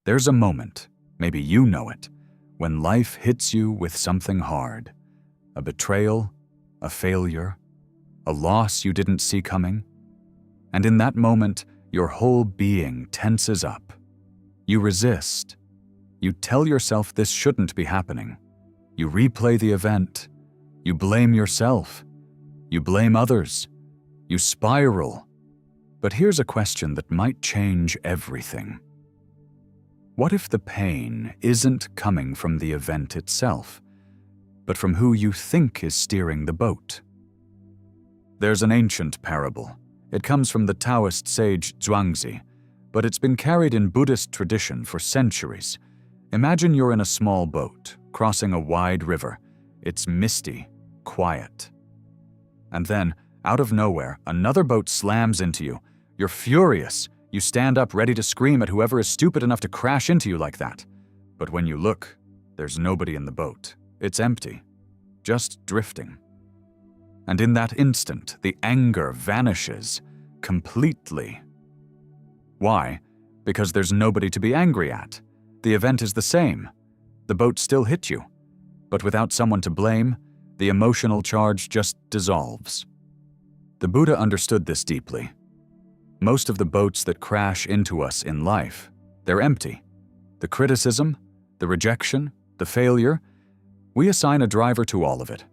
There's a moment, maybe you know it, when life hits you with something hard. A betrayal, a failure, a loss you didn't see coming. And in that moment, your whole being tenses up. You resist. You tell yourself this shouldn't be happening. You replay the event. You blame yourself. You blame others. You spiral. But here's a question that might change everything. What if the pain isn't coming from the event itself, but from who you think is steering the boat? There's an ancient parable. It comes from the Taoist sage Zhuangzi, but it's been carried in Buddhist tradition for centuries. Imagine you're in a small boat, crossing a wide river. It's misty, quiet. And then, out of nowhere, another boat slams into you. You're furious. You stand up ready to scream at whoever is stupid enough to crash into you like that. But when you look, there's nobody in the boat. It's empty, just drifting. And in that instant, the anger vanishes completely. Why? Because there's nobody to be angry at. The event is the same. The boat still hit you. But without someone to blame, the emotional charge just dissolves. The Buddha understood this deeply. Most of the boats that crash into us in life, they're empty. The criticism, the rejection, the failure, we assign a driver to all of it.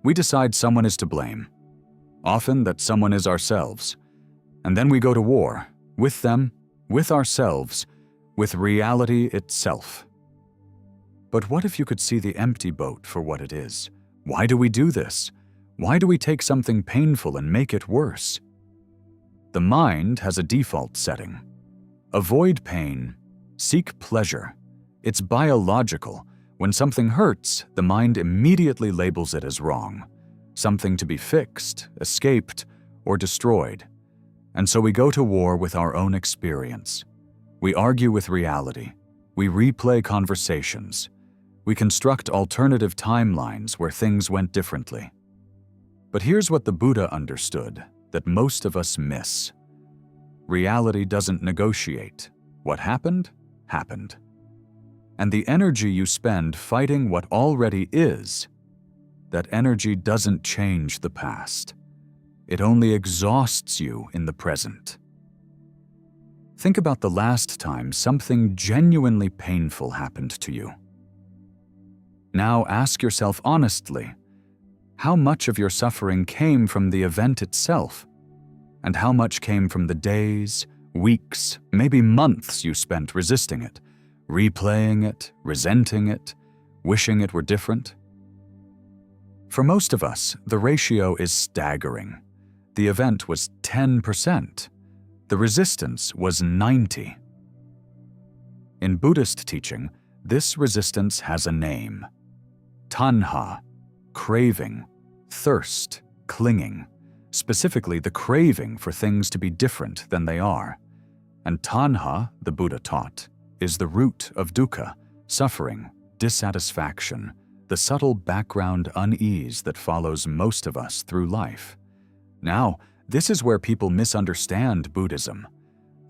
We decide someone is to blame. Often that someone is ourselves. And then we go to war, with them, with ourselves, with reality itself. But what if you could see the empty boat for what it is? Why do we do this? Why do we take something painful and make it worse? The mind has a default setting. Avoid pain, seek pleasure. It's biological. When something hurts, the mind immediately labels it as wrong, something to be fixed, escaped, or destroyed. And so we go to war with our own experience. We argue with reality. We replay conversations. We construct alternative timelines where things went differently. But here's what the Buddha understood that most of us miss. Reality doesn't negotiate. What happened, happened. And the energy you spend fighting what already is, that energy doesn't change the past. It only exhausts you in the present. Think about the last time something genuinely painful happened to you. Now ask yourself honestly, how much of your suffering came from the event itself? And how much came from the days, weeks, maybe months you spent resisting it, replaying it, resenting it, wishing it were different? For most of us, the ratio is staggering. The event was 10%. The resistance was 90%. In Buddhist teaching, this resistance has a name. Tanha, craving, thirst, clinging, specifically the craving for things to be different than they are. And tanha, the Buddha taught, is the root of dukkha, suffering, dissatisfaction, the subtle background unease that follows most of us through life. Now, this is where people misunderstand Buddhism.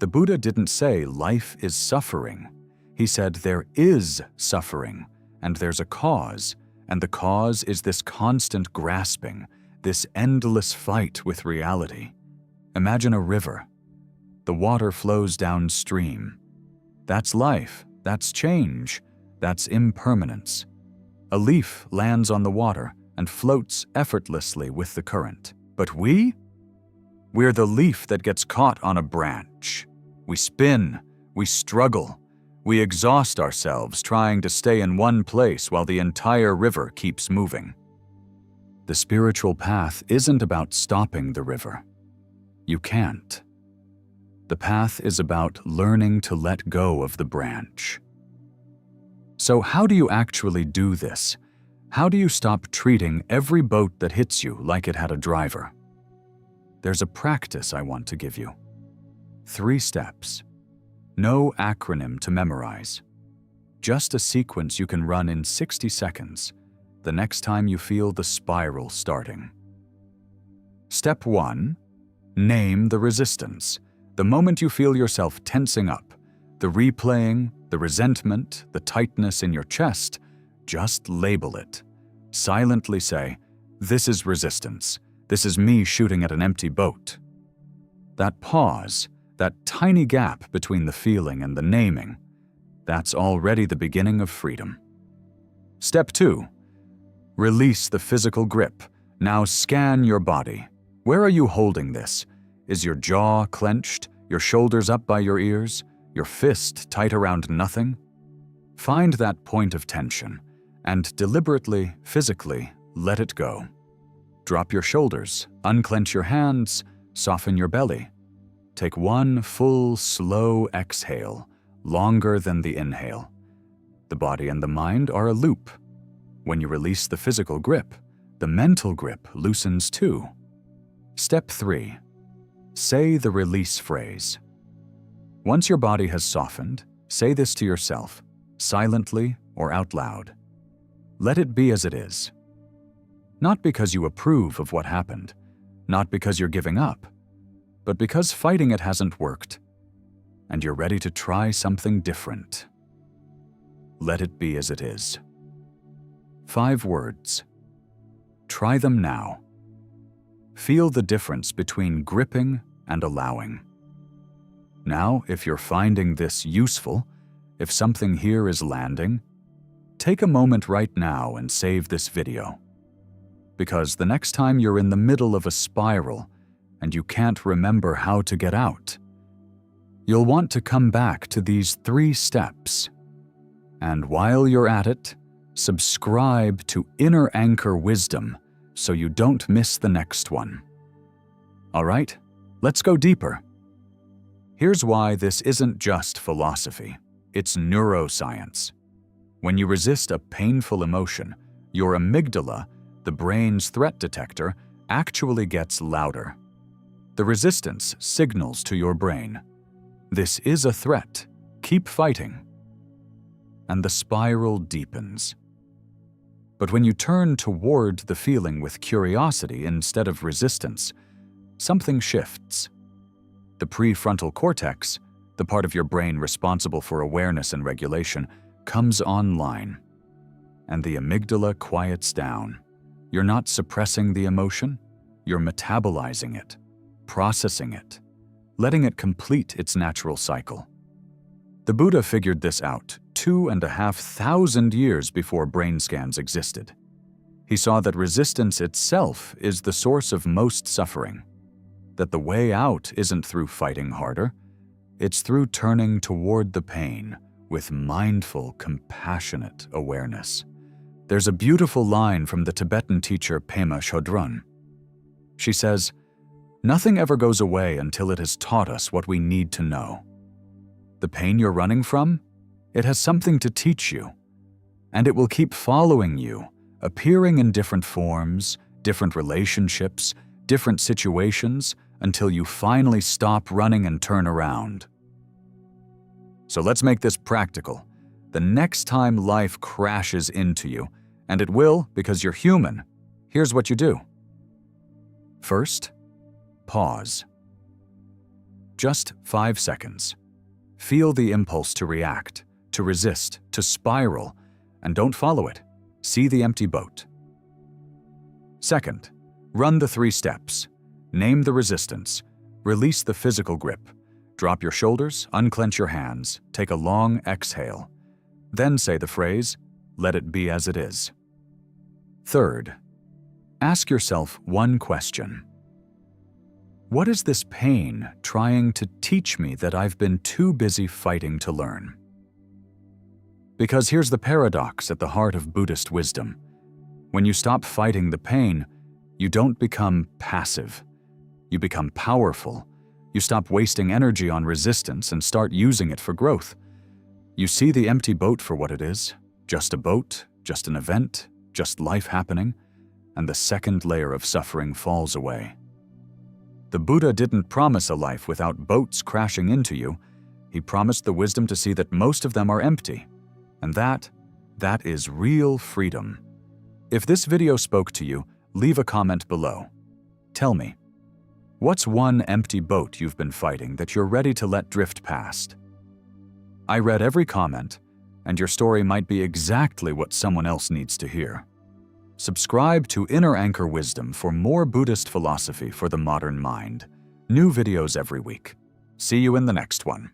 The Buddha didn't say life is suffering. He said there is suffering, and there's a cause, and the cause is this constant grasping, this endless fight with reality. Imagine a river. The water flows downstream. That's life, that's change, that's impermanence. A leaf lands on the water and floats effortlessly with the current. But we're the leaf that gets caught on a branch. We spin, we struggle, we exhaust ourselves trying to stay in one place while the entire river keeps moving. The spiritual path isn't about stopping the river. You can't. The path is about learning to let go of the branch. So how do you actually do this? How do you stop treating every boat that hits you like it had a driver? There's a practice I want to give you. 3 steps. No acronym to memorize. Just a sequence you can run in 60 seconds, the next time you feel the spiral starting. Step 1. Name the resistance. The moment you feel yourself tensing up, the replaying, the resentment, the tightness in your chest, just label it. Silently say, "This is resistance. This is me shooting at an empty boat." That pause, that tiny gap between the feeling and the naming, that's already the beginning of freedom. Step 2. Release the physical grip. Now scan your body. Where are you holding this? Is your jaw clenched, your shoulders up by your ears, your fist tight around nothing? Find that point of tension and deliberately, physically, let it go. Drop your shoulders, unclench your hands, soften your belly. Take one full, slow exhale, longer than the inhale. The body and the mind are a loop. When you release the physical grip, the mental grip loosens too. Step 3. Say the release phrase. Once your body has softened, say this to yourself, silently or out loud. Let it be as it is. Not because you approve of what happened, not because you're giving up, but because fighting it hasn't worked, and you're ready to try something different. Let it be as it is. 5 words. Try them now. Feel the difference between gripping and allowing. Now, if you're finding this useful, if something here is landing, take a moment right now and save this video. Because the next time you're in the middle of a spiral and you can't remember how to get out, you'll want to come back to these 3 steps. And while you're at it, subscribe to Inner Anchor Wisdom so you don't miss the next one. All right, let's go deeper. Here's why this isn't just philosophy, it's neuroscience. When you resist a painful emotion, your amygdala, the brain's threat detector, actually gets louder. The resistance signals to your brain, "This is a threat, keep fighting." And the spiral deepens. But when you turn toward the feeling with curiosity instead of resistance, something shifts. The prefrontal cortex, the part of your brain responsible for awareness and regulation, comes online. And the amygdala quiets down. You're not suppressing the emotion, you're metabolizing it, processing it, letting it complete its natural cycle. The Buddha figured this out 2,500 years before brain scans existed. He saw that resistance itself is the source of most suffering, that the way out isn't through fighting harder, it's through turning toward the pain with mindful, compassionate awareness. There's a beautiful line from the Tibetan teacher Pema Chodron. She says, "Nothing ever goes away until it has taught us what we need to know. The pain you're running from, it has something to teach you, and it will keep following you, appearing in different forms, different relationships, different situations, until you finally stop running and turn around." So let's make this practical. The next time life crashes into you, and it will because you're human, here's what you do. First, pause. Just 5 seconds. Feel the impulse to react, to resist, to spiral, and don't follow it. See the empty boat. Second, run the 3 steps. Name the resistance. Release the physical grip. Drop your shoulders, unclench your hands, take a long exhale. Then say the phrase, "Let it be as it is." Third, ask yourself one question. What is this pain trying to teach me that I've been too busy fighting to learn? Because here's the paradox at the heart of Buddhist wisdom. When you stop fighting the pain, you don't become passive. You become powerful. You stop wasting energy on resistance and start using it for growth. You see the empty boat for what it is, just a boat, just an event, just life happening, and the second layer of suffering falls away. The Buddha didn't promise a life without boats crashing into you. He promised the wisdom to see that most of them are empty. And that is real freedom. If this video spoke to you, leave a comment below. Tell me, what's one empty boat you've been fighting that you're ready to let drift past? I read every comment, and your story might be exactly what someone else needs to hear. Subscribe to Inner Anchor Wisdom for more Buddhist philosophy for the modern mind. New videos every week. See you in the next one.